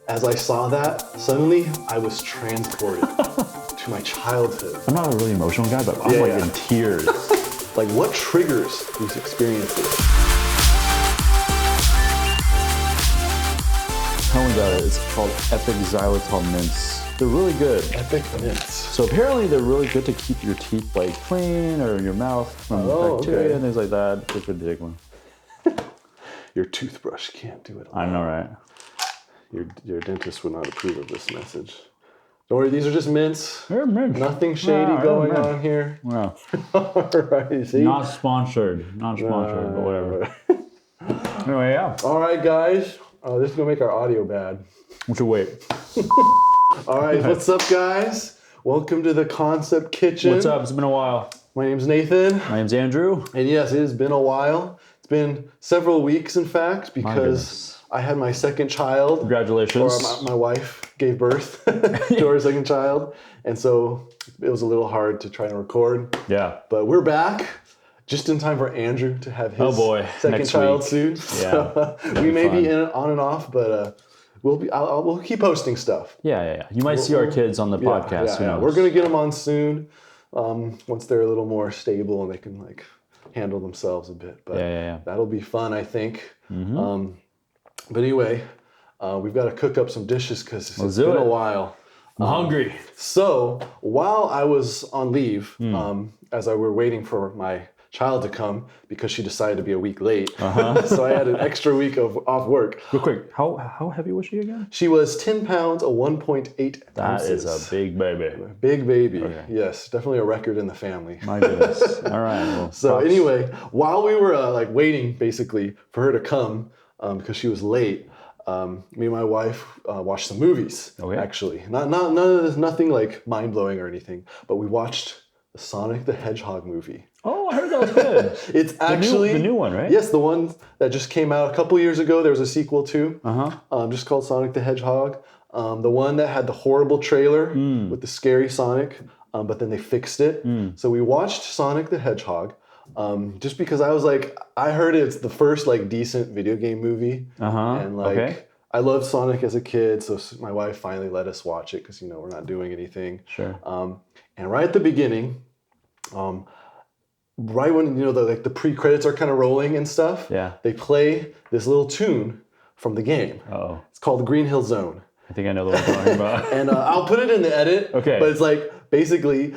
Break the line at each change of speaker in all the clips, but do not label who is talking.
as I saw that, suddenly I was transported to my childhood.
I'm not a really emotional guy, but I'm in tears.
Like, what triggers these experiences?
Tell me about it. It's called Epic Xylitol Mints. They're really good.
Epic mints.
So apparently they're really good to keep your teeth like clean or your mouth from bacteria and things like that. It's a good to take one.
Your toothbrush can't do it alone.
I know, right?
Your dentist would not approve of this message. Don't worry, these are just mints.
They're mints.
Nothing shady going on here.
Wow.
Alright, see?
Not sponsored. Not sponsored, but whatever. Anyway, yeah.
Alright, guys. This is going to make our audio bad.
We should wait.
Alright, what's up, guys? Welcome to the Concept Kitchen.
What's up? It's been a while.
My name's Nathan.
My name's Andrew.
And yes, it has been a while. It's been several weeks, in fact, because I had my second child.
Congratulations.
Or my wife gave birth to our second child. And so it was a little hard to try to record.
Yeah.
But we're back just in time for Andrew to have his second
next
child
week.
soon.
Yeah.
So we may be on and off, but we'll keep posting stuff.
Yeah. You might see our kids on the podcast. Who knows?
We're going to get them on soon once they're a little more stable and they can like handle themselves a bit. But that'll be fun, I think. Mm-hmm. But anyway, we've got to cook up some dishes because it's been a while.
I'm hungry.
So while I was on leave, as I were waiting for my child to come because she decided to be a week late, so I had an extra week off work.
Real quick, how heavy was she again?
She was 10 pounds, 1.8
That
ounces.
is a big baby.
Big baby. Okay. Yes, definitely a record in the family.
My goodness. All right. Well,
so anyway, while we were waiting basically for her to come because she was late, me and my wife watched some movies. Okay. Actually, nothing like mind blowing or anything, but we watched the Sonic the Hedgehog movie. Oh, I heard that was good. It's actually
the new one, right?
Yes, the one that just came out a couple years ago. There was a sequel too, just called Sonic the Hedgehog. The one that had the horrible trailer with the scary Sonic, but then they fixed it. So we watched Sonic the Hedgehog. Just because I was like, I heard it's the first decent video game movie, and I loved Sonic as a kid, so my wife finally let us watch it because we're not doing anything.
Sure.
And right at the beginning, right when the pre-credits are kind of rolling and stuff, they play this little tune from the game.
Oh.
It's called Green Hill Zone.
I think I know the one you're talking about.
And I'll put it in the edit.
Okay.
But it's basically.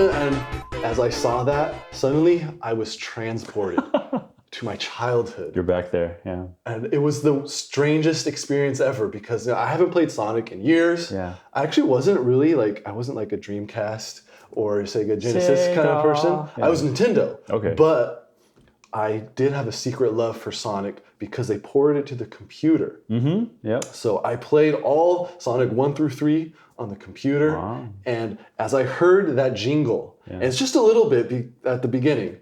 And as I saw that, suddenly I was transported to my childhood.
You're back there, yeah.
And it was the strangest experience ever because I haven't played Sonic in years.
Yeah.
I actually wasn't really I wasn't like a Dreamcast or Sega Genesis kind of person. Yeah. I was Nintendo. Okay. But I did have a secret love for Sonic because they ported it to the computer.
Yep.
So I played all Sonic 1 through 3 on the computer. Wow. And as I heard that jingle, and it's just a little bit at the beginning,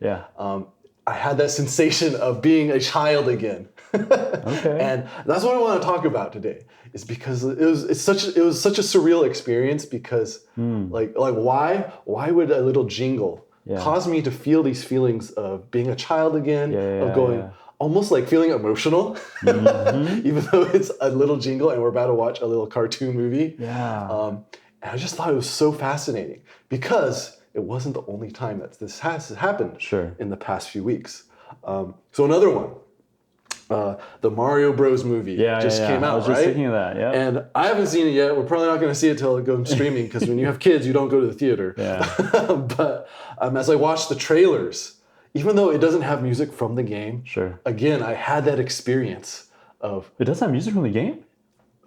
I had that sensation of being a child again. Okay. And that's what I want to talk about today. Is because it was such a surreal experience because why would a little jingle caused me to feel these feelings of being a child again, of going almost feeling emotional, even though it's a little jingle and we're about to watch a little cartoon movie. Yeah. And I just thought it was so fascinating because it wasn't the only time that this has happened in the past few weeks. So another one. The Mario Bros. Movie just came out, right? I was just thinking of that, yeah. And I haven't seen it yet. We're probably not going to see it till it goes streaming because when you have kids, you don't go to the theater. Yeah. But as I watched the trailers, even though it doesn't have music from the game, again, I had that experience of...
It doesn't have music from the game?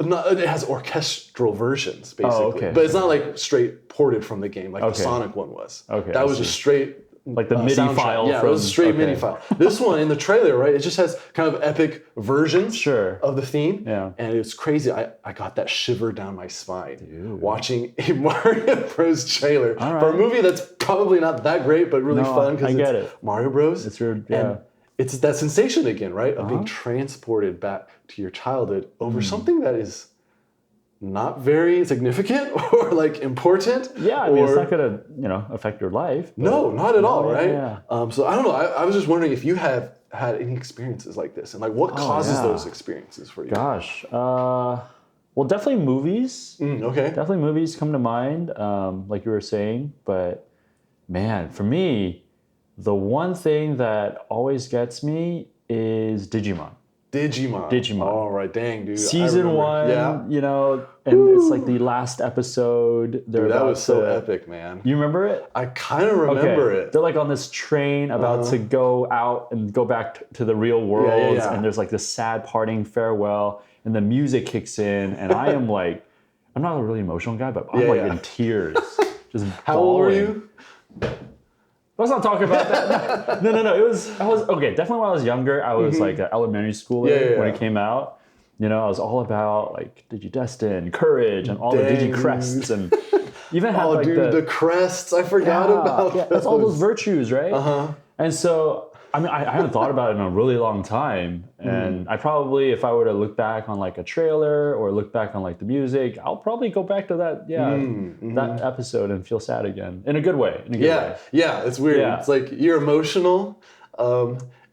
No, it has orchestral versions, basically. But it's not straight ported from the game like the Sonic one was. Okay. That was just straight...
Like the MIDI file.
Yeah, it was a straight MIDI file. This one in the trailer, right? It just has kind of epic versions of the theme. Yeah. And it's crazy. I got that shiver down my spine watching a Mario Bros. Trailer for a movie that's probably not that great, but really fun because it's Mario Bros. And it's that sensation again, right? Of being transported back to your childhood over something that is not very significant or like important.
Yeah, I mean, it's not gonna, affect your life.
No, not at all, right?
Yeah.
So I don't know. I was just wondering if you have had any experiences like this, and like what causes those experiences for you.
Gosh, well, definitely movies.
Okay.
Definitely movies come to mind, like you were saying. But man, for me, the one thing that always gets me is Digimon.
Digimon. All right, dang, dude.
Season 1, and it's like the last episode.
Dude, that was so epic, man.
You remember it?
I kind of remember it.
They're like on this train about to go out and go back to the real world, and there's like this sad parting farewell, and the music kicks in, and I am like, I'm not a really emotional guy, but I'm in tears. Just
How old were you?
Let's not talk about that. No. I was definitely when I was younger, I was like an elementary schooler when it came out. I was all about like Digidestin, Courage, and all the Digicrests, and even had like
the crests. I forgot about those.
That's all those virtues, right? And so, I mean, I haven't thought about it in a really long time. And I probably, if I were to look back on like a trailer or look back on like the music, I'll probably go back to that, that episode and feel sad again. In a good way.
Yeah, it's weird. Yeah. It's like you're emotional,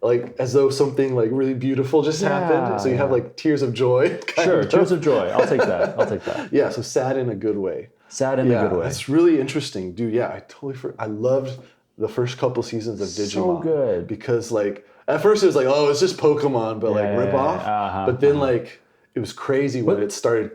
like as though something like really beautiful just happened. So you have like tears of joy.
Tears of joy. I'll take that.
Yeah, so sad in a good way.
Sad in a good way.
That's really interesting. Dude, I totally I loved the first couple seasons of Digimon.
So good.
Because like at first it was like, oh, it's just Pokemon, but rip off. But then like it was crazy when it started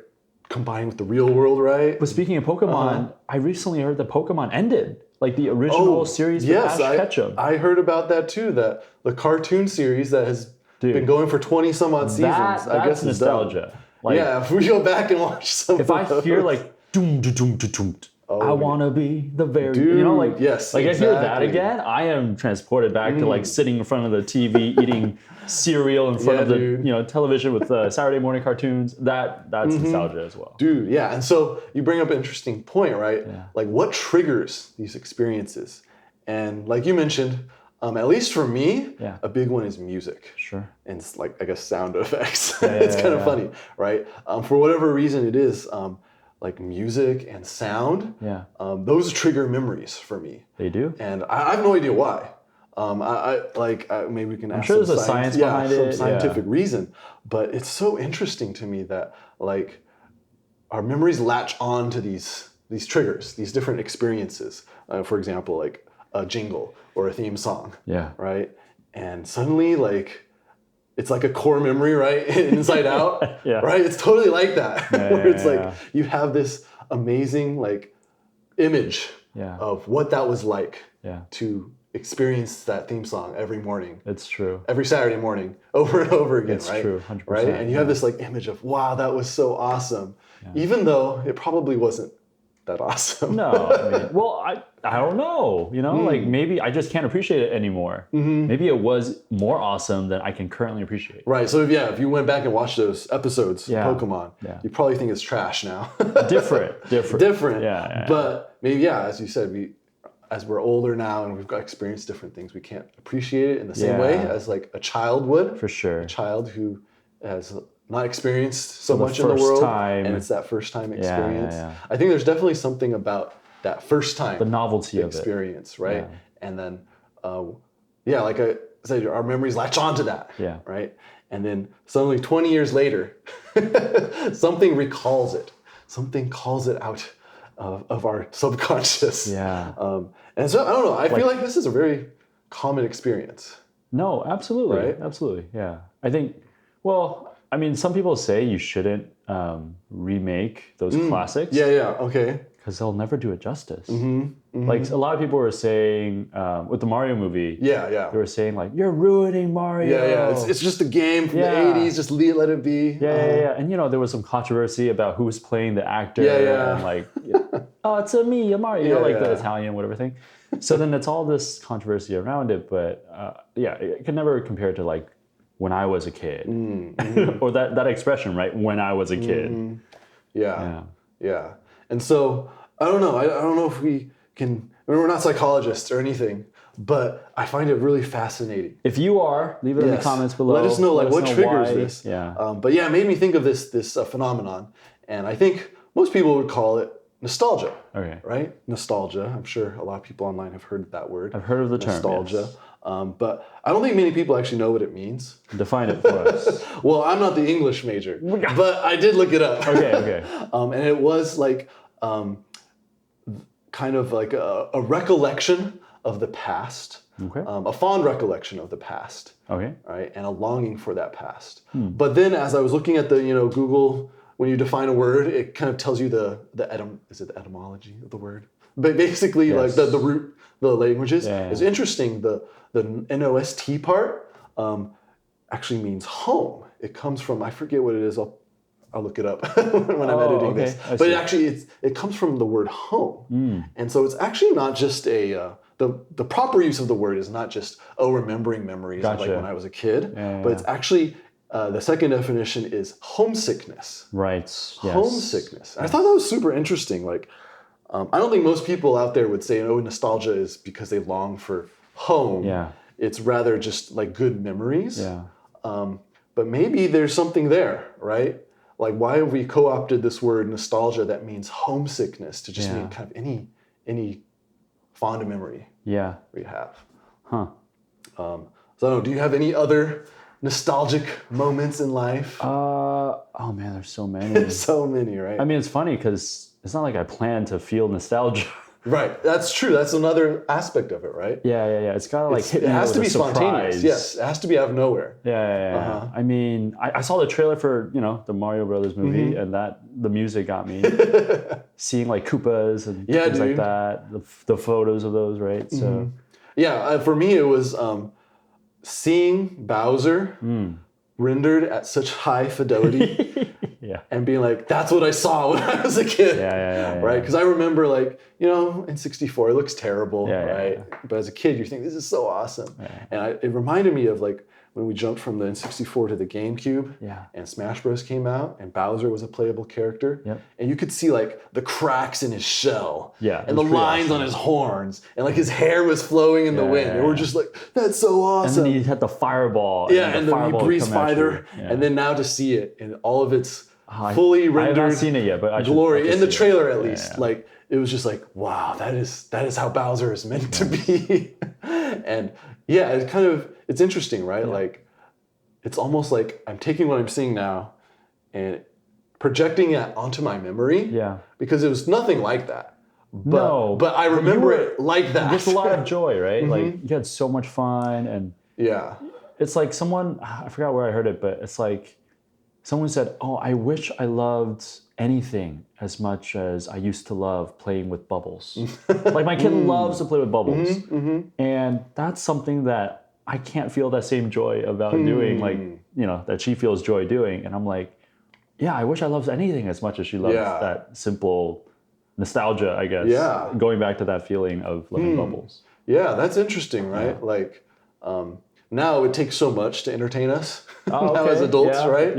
combining with the real world, right?
But speaking of Pokemon, I recently heard that Pokemon ended. Like the original series with Ash Ketchum.
I heard about that too, that the cartoon series that has been going for 20 some odd seasons. I guess it's
nostalgia.
Like, if we go back and watch some
if I hear like doom doom doom doom, I want to be the very,
yes,
like exactly. I hear that again, I am transported back to like sitting in front of the TV, eating cereal in front of the television with Saturday morning cartoons. That's nostalgia as well.
Dude, yeah. And so you bring up an interesting point, right? Yeah. Like what triggers these experiences? And like you mentioned, at least for me, a big one is music.
Sure.
And it's like, I guess, sound effects. It's kind of funny, right? For whatever reason it is, like music and sound, those trigger memories for me.
They do?
And I have no idea why. Maybe we can ask.
I'm sure there's a science behind it.
Some scientific reason. But it's so interesting to me that like our memories latch on to these triggers, these different experiences. For example, like a jingle or a theme song.
Yeah.
Right? And suddenly like it's like a core memory, right? Inside Out, right? It's totally like that, where it's like you have this amazing like image of what that was like to experience that theme song every morning.
It's true.
Every Saturday morning, over and over again,
it's
right?
It's true, 100%.
Right? And you have this like image of, wow, that was so awesome, even though it probably wasn't that awesome.
No, I mean, well, I don't know, like maybe I just can't appreciate it anymore. Maybe it was more awesome than I can currently appreciate.
Right, so if you went back and watched those episodes of Pokemon, you probably think it's trash now.
Different.
Yeah. But maybe, as you said, as we're older now and we've got experienced different things, we can't appreciate it in the same way as like a child would.
For sure.
A child who has not experienced so much in the world, and it's that first time experience. I think there's definitely something about that first time,
the novelty
experience, right? And then, like I said, our memories latch onto that, right? And then suddenly, 20 years later, something recalls it. Something calls it out of our subconscious. And so I don't know. I feel like this is a very common experience.
No, absolutely,
right?
Absolutely, yeah. I think. Well. I mean, some people say you shouldn't remake those classics.
Okay.
Because they'll never do it justice. Like a lot of people were saying with the Mario movie. They were saying like, you're ruining Mario.
It's just a game from the 80s. Just let it be.
And there was some controversy about who was playing the actor. And like, oh, it's a Mario. The Italian whatever thing. So then it's all this controversy around it. But it can never compare to like, when I was a kid, or that expression, right? When I was a kid.
Yeah. And so I don't know. I don't know if we can. I mean, we're not psychologists or anything, but I find it really fascinating.
If you are, leave it in the comments below.
Let us know what triggers this.
Yeah.
But it made me think of this phenomenon, And I think most people would call it nostalgia.
Okay.
Right? Nostalgia. I'm sure a lot of people online have heard that word.
I've heard of the term.
Nostalgia.
Yes.
But I don't think many people actually know what it means.
Define it for us.
Well, I'm not the English major, but I did look it up.
Okay.
And it was like kind of like a recollection of the past.
Okay.
A fond recollection of the past.
Okay.
Right? And a longing for that past. But then as I was looking at the, Google, when you define a word, it kind of tells you the etymology of the word? But basically, like the root, the languages. It's interesting. The NOST part actually means home. It comes from, I forget what it is. I'll look it up when I'm editing this. But it comes from the word home. And so it's actually not just the proper use of the word is not just, remembering memories of like when I was a kid, but it's actually, the second definition is homesickness.
Right, yes.
Homesickness. And I thought that was super interesting. Like, I don't think most people out there would say, nostalgia is because they long for home.
Yeah.
It's rather just like good memories.
Yeah.
But maybe there's something there, right? Like, why have we co-opted this word nostalgia that means homesickness to just mean kind of any fond memory we have?
Huh.
So I don't know, do you have any other nostalgic moments in life?
Oh man, there's so many.
So many, right?
I mean, it's funny because it's not like I plan to feel nostalgia.
Right, that's true. That's another aspect of it, right?
Yeah. It's gotta like hit me.
It has to be spontaneous.
Surprise.
Yes, it has to be out of nowhere.
Yeah. I mean, I saw the trailer for the Mario Brothers movie, and the music got me. Seeing like Koopas and things like that, the photos of those, right? So
for me it was seeing Bowser rendered at such high fidelity. And being like, that's what I saw when I was a kid. Right? Because I remember like, in 64, it looks terrible, right? But as a kid, you think, this is so awesome. And it reminded me of like when we jumped from the N64 to the GameCube and Smash Bros. Came out and Bowser was a playable character. And you could see like the cracks in his shell and the lines on his horns and like his hair was flowing in the wind. And we're just like, that's so awesome.
And then he had the fireball.
And then he breathes fire. And then now to see it in all of its fully rendered
I haven't seen it yet, but
glory in the trailer at least. Like it was just like, wow, that is how Bowser is meant to be. And it's interesting, right? Like it's almost like I'm taking what I'm seeing now and projecting it onto my memory. Because it was nothing like that. But I remember it like that.
There's a lot of joy, right? Like you had so much fun and it's like I forgot where I heard it, but it's like someone said, I wish I loved anything as much as I used to love playing with bubbles. Like my kid loves to play with bubbles. And that's something that I can't feel that same joy about doing, like, that she feels joy doing. And I'm like, I wish I loved anything as much as she loves that simple nostalgia, I guess. Going back to that feeling of loving bubbles.
Yeah, that's interesting, right? Like, now it takes so much to entertain us now as adults, right?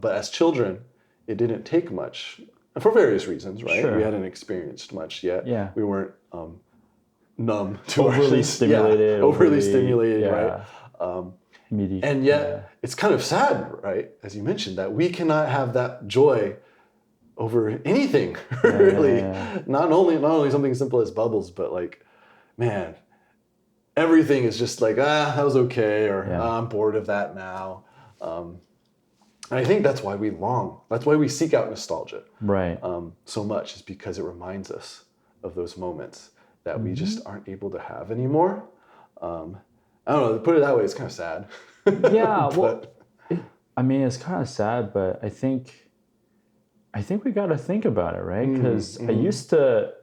But as children, it didn't take much for various reasons, right? We hadn't experienced much yet. We weren't numb to
overly stimulated.
Overly stimulated, right? And yet, it's kind of sad, right? As you mentioned, that we cannot have that joy over anything, really. Not only something simple as bubbles, but like, man, everything is just like, that was okay, or I'm bored of that now. And I think that's why we long. That's why we seek out nostalgia.
Right.
So much is because it reminds us of those moments that we just aren't able to have anymore. I don't know, to put it that way, it's kind of sad.
I mean, it's kind of sad, but I think we got to think about it, right? Because I used to,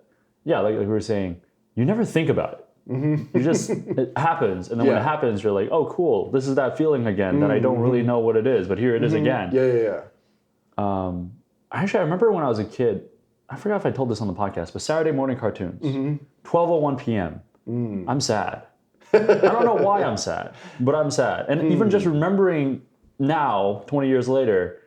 like we were saying, you never think about it. You just, it happens. And then when it happens, you're like, oh, cool. This is that feeling again that I don't really know what it is, but here it is again. Actually, I remember when I was a kid, I forgot if I told this on the podcast, but Saturday morning cartoons, 12:01 p.m. I'm sad. I don't know why I'm sad, but I'm sad. And even just remembering now, 20 years later,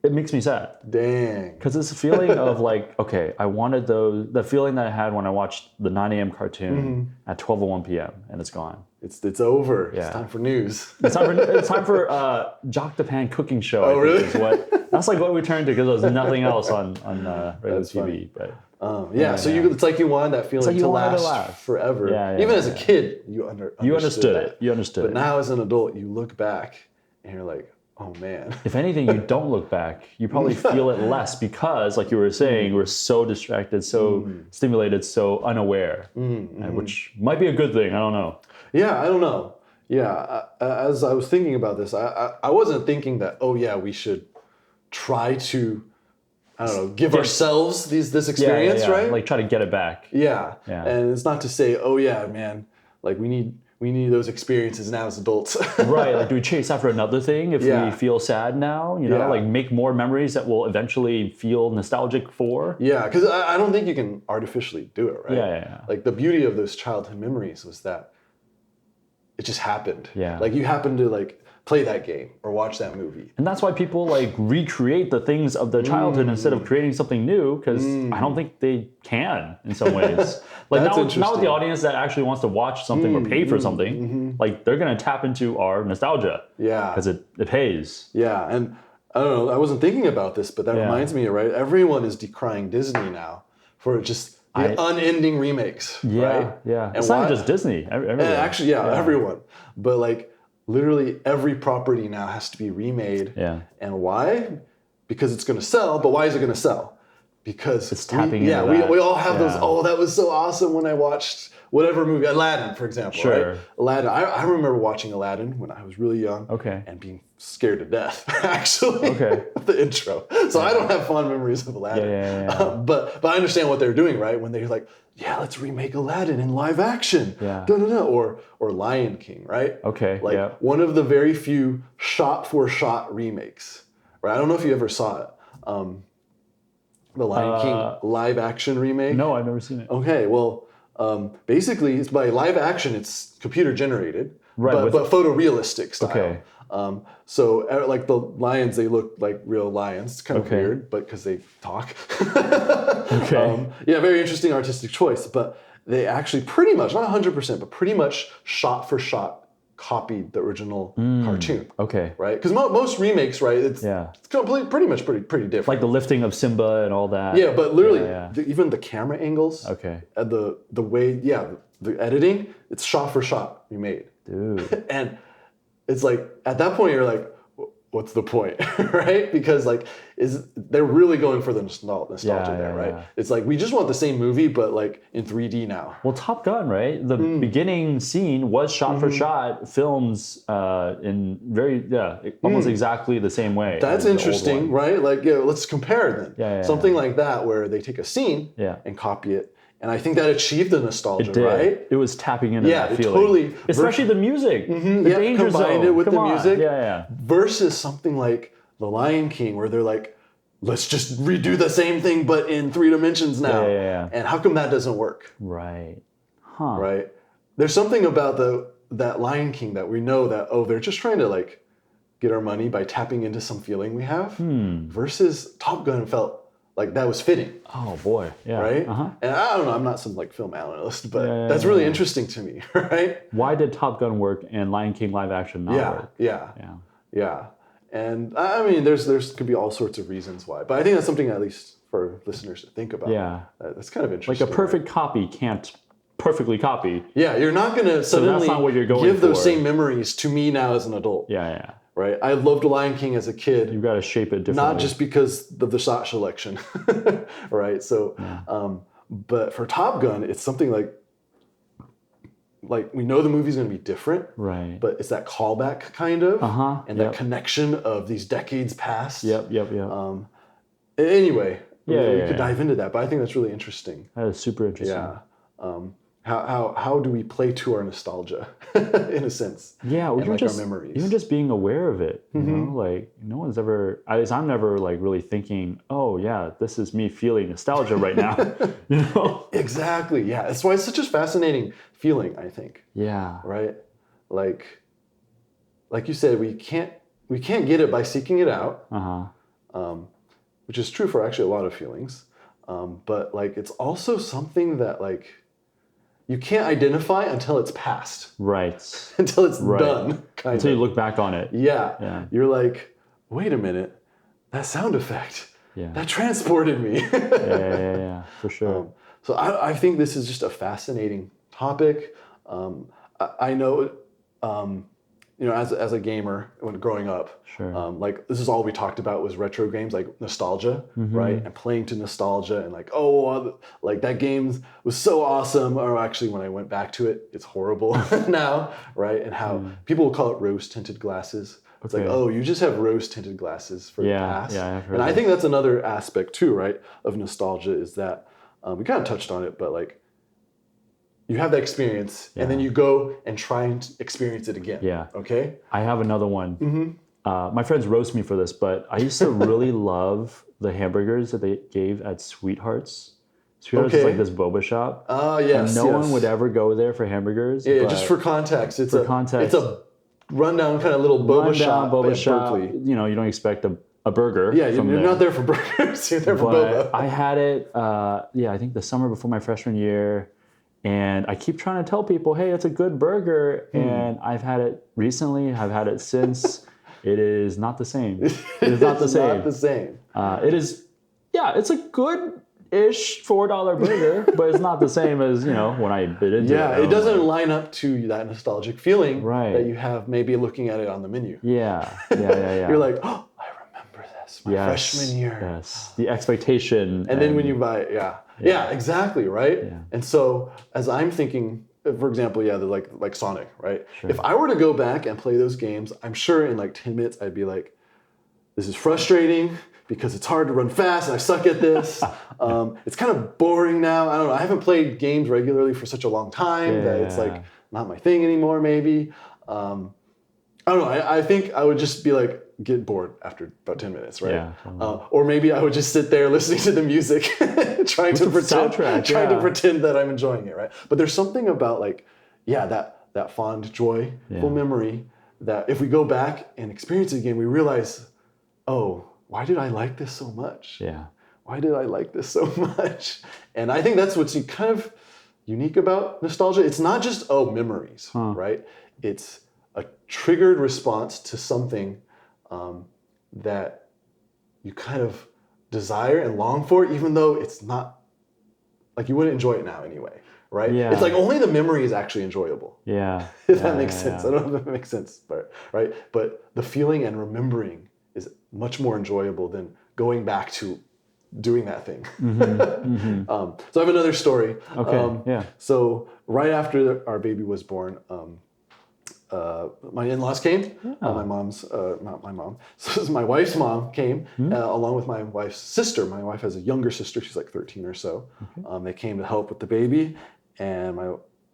it makes me sad.
Dang.
Because it's a feeling of like, okay, I wanted the feeling that I had when I watched the 9 a.m. cartoon at 12:01 p.m. and it's gone.
It's over. Yeah. It's time for news.
It's time for Jock the Pan cooking show.
Oh, really?
That's like what we turned to because there was nothing else on regular TV.
Funny. But so it's like you wanted that feeling to last forever. Even as a kid, you understood it.
You understood
it. But now as an adult, you look back and you're like, oh man.
If anything, you don't look back. You probably feel it less because, like you were saying, we're so distracted, so stimulated, so unaware, which might be a good thing. I don't know.
Yeah, I don't know. Yeah, as I was thinking about this, I wasn't thinking that, oh yeah, we should try to, I don't know, give ourselves this experience, right?
Like try to get it back.
Yeah. And it's not to say, oh yeah, man, like we need those experiences now as adults.
Right. Like, do we chase after another thing if we feel sad now? You know, like make more memories that we'll eventually feel nostalgic for?
Yeah, because I don't think you can artificially do it, right?
Yeah.
Like the beauty of those childhood memories was that it just happened.
Yeah.
Like you happened to like play that game or watch that movie.
And that's why people like recreate the things of their childhood instead of creating something new, because I don't think they can in some ways. Like not with the audience that actually wants to watch something or pay for something. Like they're going to tap into our nostalgia. Yeah. Because it pays.
Yeah. And I don't know, I wasn't thinking about this, but that reminds me, right? Everyone is decrying Disney now for just the unending remakes. Right?
Yeah. And it's not just Disney. Everyone.
Actually, everyone. But like literally every property now has to be remade.
Yeah.
And why? Because it's going to sell. But why is it going to sell? Because
it's tapping into that.
We all have those, oh, that was so awesome when I watched whatever movie, Aladdin, for example, right? Aladdin. I remember watching Aladdin when I was really young and being scared to death, actually, with the intro. So I don't have fond memories of Aladdin. But I understand what they're doing, right? When they're like, let's remake Aladdin in live action. Or Lion King, right? One of the very few shot-for-shot remakes, right? I don't know if you ever saw it. The Lion King live action remake?
No, I've never seen it.
Okay, well, basically, it's by live action, it's computer generated, but photorealistic style.
Okay.
So, like the lions, they look like real lions. It's kind of weird, but because they talk. Very interesting artistic choice. But they actually pretty much, not 100%, but pretty much shot for shot copied the original cartoon. Right? Because most remakes, right? It's pretty much pretty different.
Like the lifting of Simba and all that.
Yeah, but literally, even the camera angles. The way, the editing, it's shot for shot remade.
Dude.
And it's like, at that point, you're like, what's the point, right? Because like, they're really going for the nostalgia there, right? Yeah. It's like, we just want the same movie, but like in 3D now.
Well, Top Gun, right? The beginning scene was shot for shot, films in very, almost exactly the same way.
That's interesting, right? Like, let's compare then. Something like that, where they take a scene and copy it. And I think that achieved the nostalgia, right?
It was tapping into that feeling.
Totally.
Especially the music. The danger
combined
zone.
It with the music.
Yeah.
Versus something like The Lion King, where they're like, let's just redo the same thing, but in 3 dimensions now. And how come that doesn't work?
Right.
Right? There's something about that Lion King that we know that, they're just trying to like get our money by tapping into some feeling we have. Versus Top Gun felt like that was fitting.
Oh boy, yeah.
Right? And I don't know, I'm not some like film analyst, but that's really interesting to me, right?
Why did Top Gun work and Lion King live action not work?
Yeah. And I mean, there's could be all sorts of reasons why, but I think that's something at least for listeners to think about.
Yeah.
That's kind of interesting.
Like a perfect copy can't perfectly copy.
Yeah, you're not going to suddenly give those same memories to me now as an adult.
Yeah.
Right? I loved Lion King as a kid.
You've got to shape it differently.
Not just because of the shot selection, right? So, but for Top Gun, it's something like we know the movie's going to be different,
right?
But it's that callback kind of, and that connection of these decades past.
Yep.
Anyway, we could dive into that, but I think that's really interesting.
That is super interesting.
Yeah. How do we play to our nostalgia in a sense?
Yeah,
and like our memories.
Even just being aware of it. You know, like no one's ever. I'm never like really thinking, oh yeah, this is me feeling nostalgia right now. You know.
Exactly. Yeah, that's why it's such a fascinating feeling. I think.
Yeah.
Right. Like you said, we can't get it by seeking it out. Which is true for actually a lot of feelings. But like it's also something that like you can't identify until it's past.
Right.
Until it's done.
Until you look back on it.
Yeah. You're like, wait a minute, that sound effect, that transported me.
yeah, for sure.
So I think this is just a fascinating topic. I know, as a gamer when growing up, like this is all we talked about was retro games, like nostalgia, right? And playing to nostalgia and like, like that game was so awesome. Or actually, when I went back to it, it's horrible now, right? And how people will call it rose-tinted glasses. It's like, you just have rose-tinted glasses for the past.
Yeah, I've heard
and
that.
I think that's another aspect too, right, of nostalgia is that we kind of touched on it, but like you have that experience and then you go and try and experience it again.
Yeah.
Okay?
I have another one. My friends roast me for this, but I used to really love the hamburgers that they gave at Sweethearts. Sweethearts is like this boba shop.
Yes.
And no one would ever go there for hamburgers.
Yeah, just for context. It's a rundown kind of little boba shop. Berkeley.
You know, you don't expect a burger.
Yeah, you're not there for burgers. You're there for boba.
I had it, I think the summer before my freshman year. And I keep trying to tell people, hey, it's a good burger. And I've had it recently. I've had it since. It is not the same. It is not the same.
Not the same.
It is, it's a good-ish $4 burger, but it's not the same as, when I bit into it.
Yeah, it doesn't line up to that nostalgic feeling
right.
that you have maybe looking at it on the menu.
Yeah.
You're like, I remember this, my freshman year.
Yes, the expectation.
And then when you buy it, yeah, exactly, right? Yeah. And so as I'm thinking, for example, they're like Sonic, right? Sure. If I were to go back and play those games, I'm sure in like 10 minutes I'd be like, this is frustrating because it's hard to run fast and I suck at this. It's kind of boring now. I don't know. I haven't played games regularly for such a long time that it's like not my thing anymore, maybe. I don't know. I think I would just be like, get bored after about 10 minutes, right? Yeah, totally. Or maybe I would just sit there listening to the music, trying to pretend that I'm enjoying it, right? But there's something about like, that fond, joyful memory that if we go back and experience it again, we realize, why did I like this so much?
Yeah.
Why did I like this so much? And I think that's what's kind of unique about nostalgia. It's not just, memories, right? It's a triggered response to something that you kind of desire and long for, even though it's not, like you wouldn't enjoy it now anyway, right? Yeah. It's like only the memory is actually enjoyable.
Yeah.
If that makes sense. I don't know if it makes sense, but right? But the feeling and remembering is much more enjoyable than going back to doing that thing. So I have another story.
Okay.
So right after our baby was born, my in-laws came. My mom's, not my mom. So my wife's mom came along with my wife's sister. My wife has a younger sister. She's like 13 or so. Okay. They came to help with the baby. And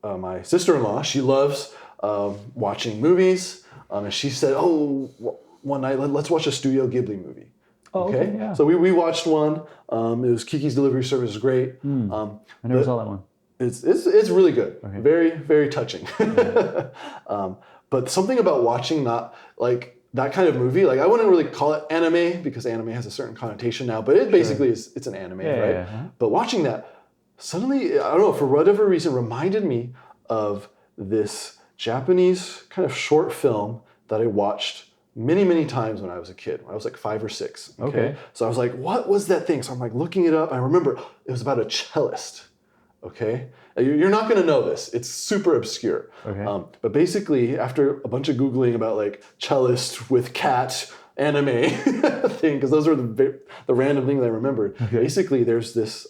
my sister-in-law, she loves watching movies. And she said, one night, let's watch a Studio Ghibli movie. Okay. Yeah. So we watched one. It was Kiki's Delivery Service. Is great.
I never saw that one.
It's really good. Okay. Very, very touching. But something about watching that kind of movie, like I wouldn't really call it anime because anime has a certain connotation now, but it basically it's an anime, right? Yeah. But watching that, suddenly, I don't know, for whatever reason, reminded me of this Japanese kind of short film that I watched many, many times when I was a kid. When I was like 5 or 6. Okay. So I was like, what was that thing? So I'm like looking it up. I remember it was about a cellist. Okay, you're not going to know this. It's super obscure. Okay. But basically, after a bunch of Googling about like cellist with cat anime thing, because those were the random things I remembered. Okay. Basically, there's this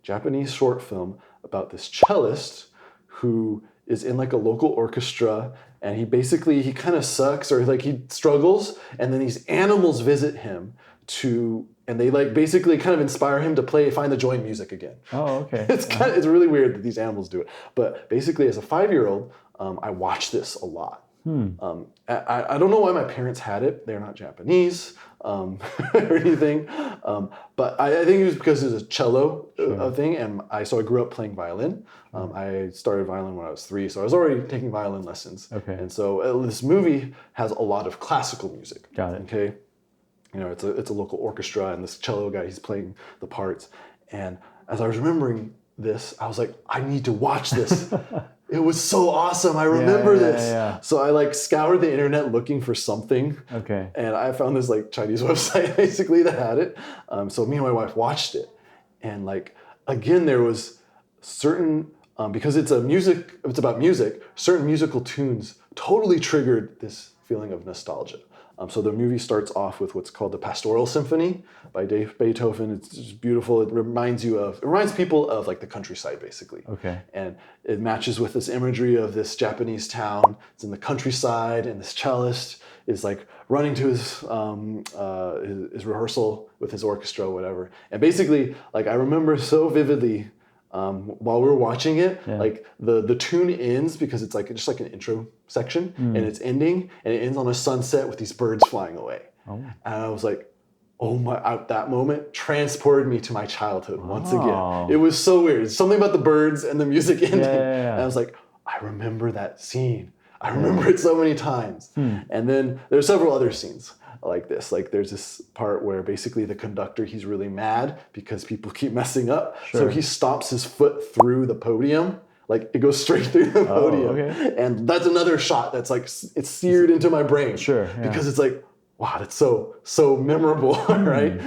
Japanese short film about this cellist who is in like a local orchestra, and he kind of sucks or like he struggles, and then these animals visit him and they like basically kind of inspire him to find the joy in music again.
Oh, okay.
It's really weird that these animals do it. But basically, as a 5-year-old, I watched this a lot. I don't know why my parents had it. They're not Japanese or anything. But I think it was because it was a cello thing. And so I grew up playing violin. I started violin when I was 3. So I was already taking violin lessons. Okay. And so this movie has a lot of classical music.
Got it.
Okay. It's a local orchestra, and this cello guy, he's playing the parts. And as I was remembering this, I was like, I need to watch this. It was so awesome. I remember this. Yeah. So I like scoured the internet looking for something.
Okay.
And I found this like Chinese website basically that had it. So me and my wife watched it. And like, again, there was certain, because it's about music, certain musical tunes totally triggered this feeling of nostalgia. So the movie starts off with what's called the Pastoral Symphony by Beethoven. It's just beautiful. It reminds people of like the countryside, basically.
Okay.
And it matches with this imagery of this Japanese town. It's in the countryside, and this cellist is like running to his rehearsal with his orchestra, whatever. And basically, like I remember so vividly while we were watching it, like the tune ends because it's like just like an intro section, and it's ending, and it ends on a sunset with these birds flying away. Oh. And I was like, oh my! That moment transported me to my childhood once again. It was so weird. It's something about the birds and the music ending, and I was like, I remember that scene. I remember it so many times. And then there's several other scenes like this. Like there's this part where basically the conductor, he's really mad because people keep messing up. Sure. So he stomps his foot through the podium. Like it goes straight through the podium. Okay. And that's another shot that's like, it's seared into my brain.
Sure. Yeah.
Because it's like, wow, that's so memorable, right?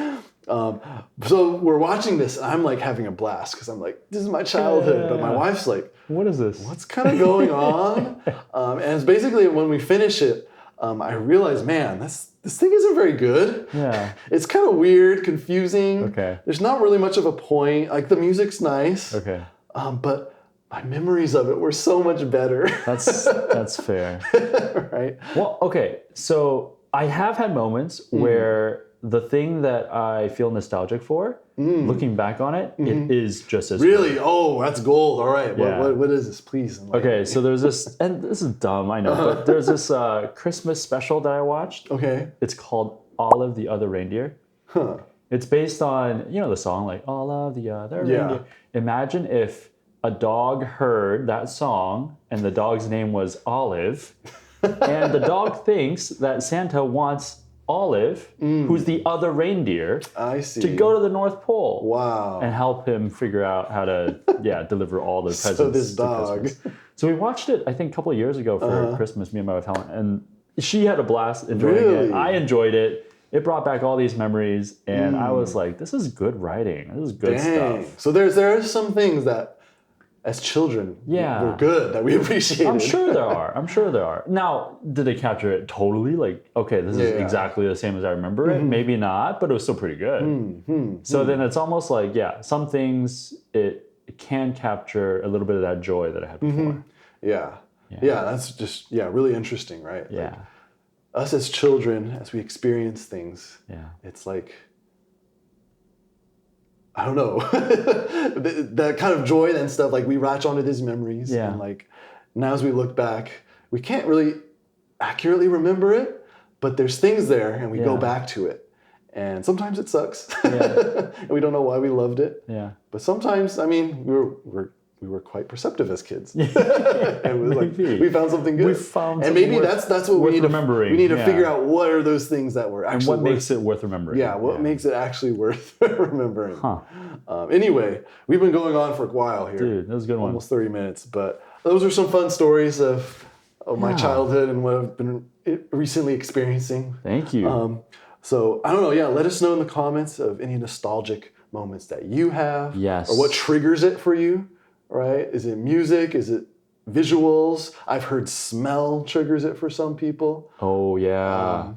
So we're watching this and I'm like having a blast because I'm like, this is my childhood. But my wife's like,
what is this?
What's kind of going on? And it's basically when we finish it, I realized, man, this thing isn't very good.
Yeah.
It's kind of weird, confusing.
Okay.
There's not really much of a point. Like the music's nice.
Okay.
But my memories of it were so much better.
That's fair.
Right?
Well, okay. So I have had moments where the thing that I feel nostalgic for, looking back on it, it is just as
really
good.
Oh, that's gold. All right.
Yeah.
What is this, please?
Okay, so there's this, and this is dumb, I know, but there's this Christmas special that I watched.
Okay.
It's called Olive the Other Reindeer.
Huh.
It's based on, the song like Olive the Other Reindeer. Imagine if a dog heard that song and the dog's name was Olive, and the dog thinks that Santa wants Olive, who's the other reindeer,
I see,
to go to the North Pole.
Wow.
And help him figure out how to, deliver all the presents.
So this dog.
To Christmas. So we watched it, I think, a couple of years ago for Christmas, me and my wife Helen, and she had a blast enjoying it. I enjoyed it. It brought back all these memories, and I was like, this is good writing. This is good stuff.
So there are some things that, as children, were good, that we appreciated.
I'm sure there are. Now, did they capture it totally? Like, okay, this is exactly the same as I remember it. Maybe not, but it was still pretty good. So then it's almost like, some things it can capture a little bit of that joy that I had before.
Yeah, that's just, really interesting, right?
Yeah.
Like, us as children, as we experience things, it's like, I don't know, that kind of joy and stuff, like we latch onto these memories. Yeah. And like now as we look back, we can't really accurately remember it, but there's things there and we go back to it. And sometimes it sucks. Yeah. And we don't know why we loved it. Yeah. But sometimes, I mean, we were quite perceptive as kids. And we found something good. We found and maybe that's what we need remembering. We need to figure out what are those things that were actually
and what makes it worth remembering.
Yeah, what makes it actually worth remembering. Huh. Anyway, we've been going on for a while here.
Dude, that was a good one.
Almost 30 minutes, but those are some fun stories of my childhood and what I've been recently experiencing.
Thank you.
So I don't know, let us know in the comments of any nostalgic moments that you have.
Yes.
Or what triggers it for you. Right? Is it music? Is it visuals? I've heard smell triggers it for some people.
Oh, yeah.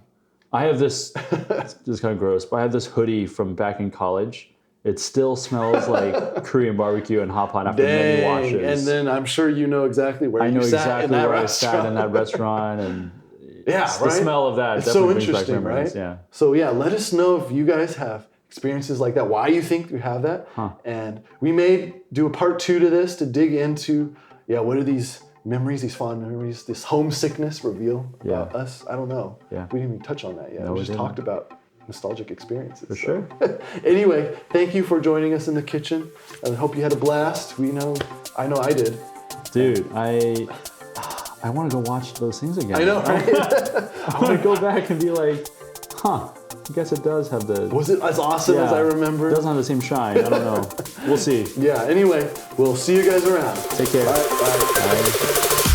I have this, this is kind of gross, but I have this hoodie from back in college. It still smells like Korean barbecue and hot pot after many washes.
And then I'm sure you know exactly where you sat in that restaurant.
I sat in that restaurant. And
the smell of that. It's so interesting, right?
Yeah.
So let us know if you guys have experiences like that, why you think you have that. And we may do a part 2 to this to dig into, what are these memories, these fond memories, this homesickness reveal about us? I don't know. Yeah. We didn't even touch on that yet. No, we just talked about nostalgic experiences.
For sure.
Anyway, thank you for joining us in the kitchen. I hope you had a blast. I know I did.
Dude, I want to go watch those things again.
I know, right?
I want to go back and be like, I guess it does have the...
Was it as awesome as I remember?
It doesn't have the same shine. I don't know. We'll see.
Yeah, anyway, we'll see you guys around.
Take care.
Bye.
Bye.